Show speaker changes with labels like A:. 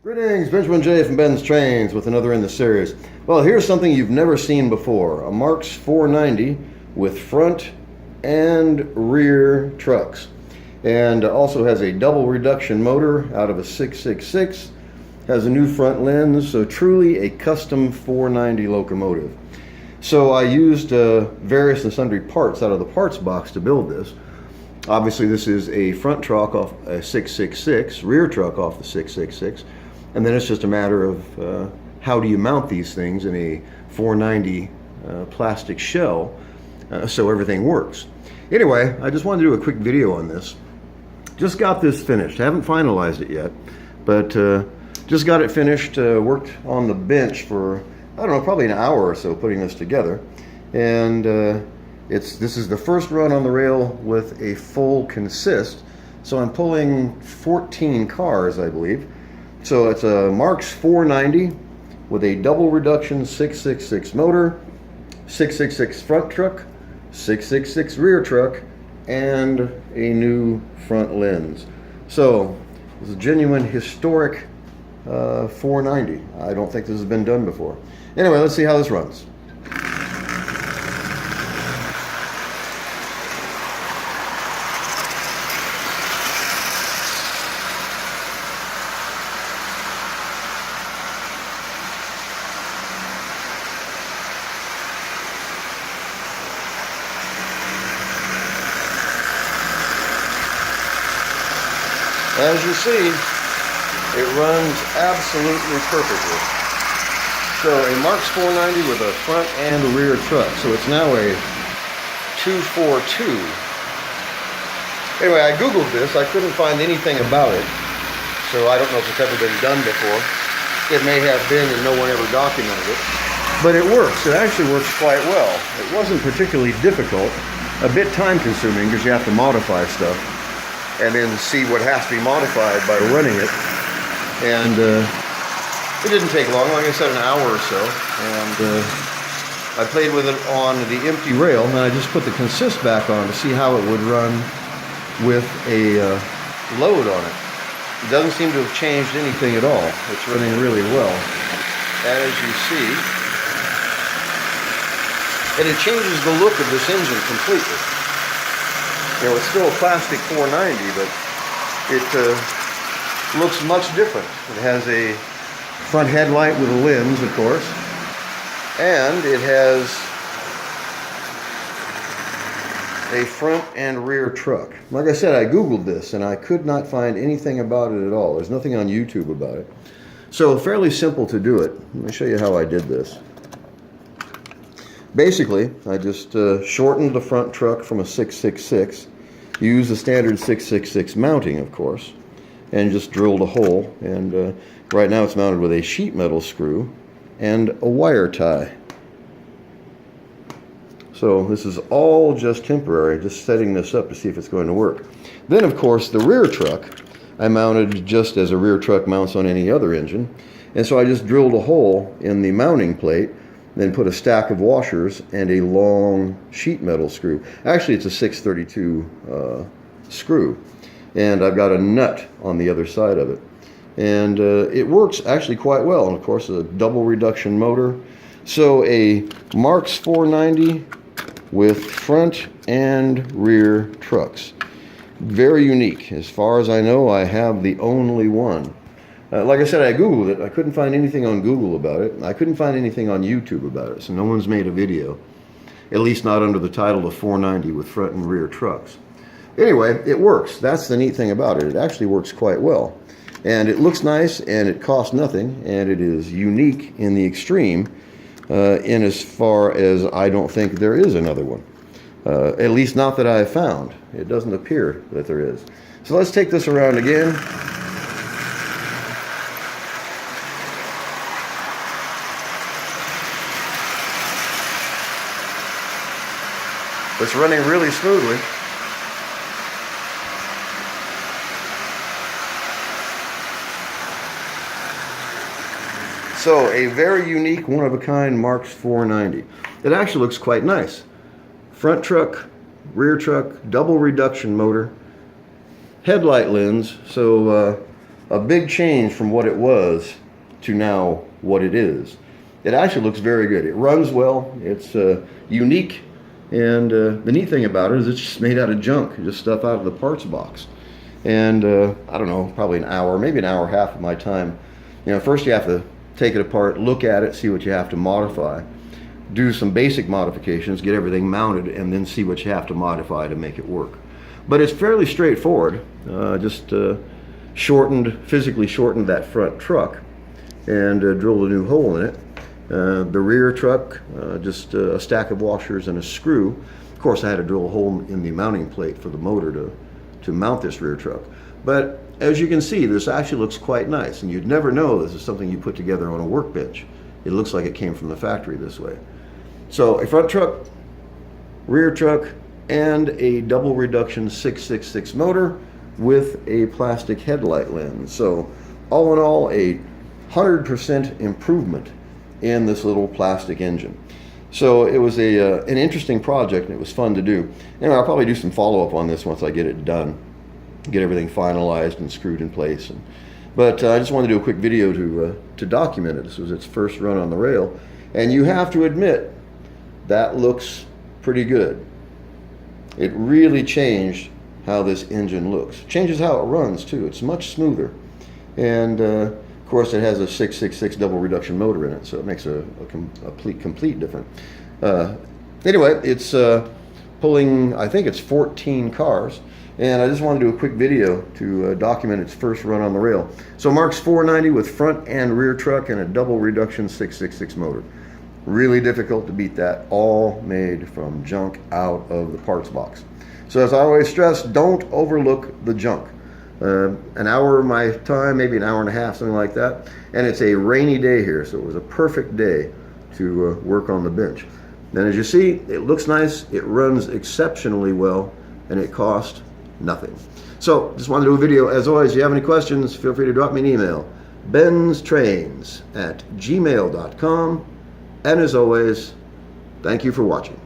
A: Greetings, Benjamin J. from Ben's Trains with another in the series. Well, here's something you've never seen before. A Marx 490 with front and rear trucks. And also has a double reduction motor out of a 666. Has a new front lens, so truly a custom 490 locomotive. So I used various and sundry parts out of the parts box to build this. Obviously this is a front truck off a 666, rear truck off the 666. And then it's just a matter of how do you mount these things in a 490 plastic shell so everything works. Anyway, I just wanted to do a quick video on this. Just got this finished. I haven't finalized it yet, but just got it finished. Worked on the bench for, I don't know, probably an hour or so putting this together. And this is the first run on the rail with a full consist. So I'm pulling 14 cars, I believe. So it's a Marx 490 with a double reduction 666 motor, 666 front truck, 666 rear truck, and a new front lens. So it's a genuine historic 490. I don't think this has been done before. Anyway, let's see how this runs. As you see, it runs absolutely perfectly. So a Marx 490 with a front and a rear truck. So it's now a 242. Anyway, I Googled this. I couldn't find anything about it. So I don't know if it's ever been done before. It may have been and no one ever documented it. But it works. It actually works quite well. It wasn't particularly difficult. A bit time consuming because you have to modify stuff and then see what has to be modified by running it. And it didn't take long, like I said, an hour or so. And I played with it on the empty rail, and I just put the consist back on to see how it would run with a load on it. It doesn't seem to have changed anything at all. It's running really well, as you see. And it changes the look of this engine completely. You know, it's still a plastic 490, but it looks much different. It has a front headlight with a lens, of course, and it has a front and rear truck. Like I said, I Googled this, and I could not find anything about it at all. There's nothing on YouTube about it. So fairly simple to do it. Let me show you how I did this. Basically, I just shortened the front truck from a 666, used the standard 666 mounting, of course, and just drilled a hole. And right now it's mounted with a sheet metal screw and a wire tie. So this is all just temporary, just setting this up to see if it's going to work. Then, of course, the rear truck I mounted just as a rear truck mounts on any other engine. And so I just drilled a hole in the mounting plate, then put a stack of washers and a long sheet metal screw. Actually, it's a 632 screw. And I've got a nut on the other side of it. And it works actually quite well. And of course, a double reduction motor. So a Marx 490 with front and rear trucks. Very unique. As far as I know, I have the only one. Like I said, I Googled it. I couldn't find anything on Google about it. I couldn't find anything on YouTube about it. So no one's made a video. At least not under the title of 490 with front and rear trucks. Anyway, it works. That's the neat thing about it. It actually works quite well. And it looks nice, and it costs nothing, and it is unique in the extreme, in as far as I don't think there is another one. At least not that I have found. It doesn't appear that there is. So let's take this around again. It's running really smoothly. So a very unique, one-of-a-kind Marx 490. It actually looks quite nice. Front truck, rear truck, double reduction motor, headlight lens. So a big change from what it was to now what it is. It actually looks very good. It runs well. It's unique. And the neat thing about it is it's just made out of junk, just stuff out of the parts box. And I don't know, probably an hour, maybe an hour and a half of my time. You know, first you have to take it apart, look at it, see what you have to modify, do some basic modifications, get everything mounted, and then see what you have to modify to make it work. But it's fairly straightforward. Just physically shortened that front truck and drilled a new hole in it. The rear truck, just a stack of washers and a screw. Of course, I had to drill a hole in the mounting plate for the motor to mount this rear truck. But as you can see, this actually looks quite nice, and you'd never know this is something you put together on a workbench. It looks like it came from the factory this way. So a front truck, rear truck, and a double reduction 666 motor with a plastic headlight lens. So all in all, a 100% improvement in this little plastic engine. So it was an interesting project, and it was fun to do. Anyway, I'll probably do some follow-up on this once I get it done, get everything finalized and screwed in place. But I just wanted to do a quick video to document it. This was its first run on the rail, and you have to admit that looks pretty good. It really changed how this engine looks. Changes how it runs too. It's much smoother, and of course it has a 666 double reduction motor in it, so it makes a complete difference. Anyway, it's pulling, I think it's 14 cars, and I just want to do a quick video to document its first run on the rail. So Marx 490 with front and rear truck and a double reduction 666 motor. Really difficult to beat that, all made from junk out of the parts box. So as I always stress, don't overlook the junk. An hour of my time, maybe an hour and a half, something like that. And it's a rainy day here, so it was a perfect day to work on the bench. Then as you see, it looks nice, it runs exceptionally well, and it cost nothing. So just wanted to do a video. As always, if you have any questions, feel free to drop me an email. BENZTRAINZ@gmail.com. And as always, thank you for watching.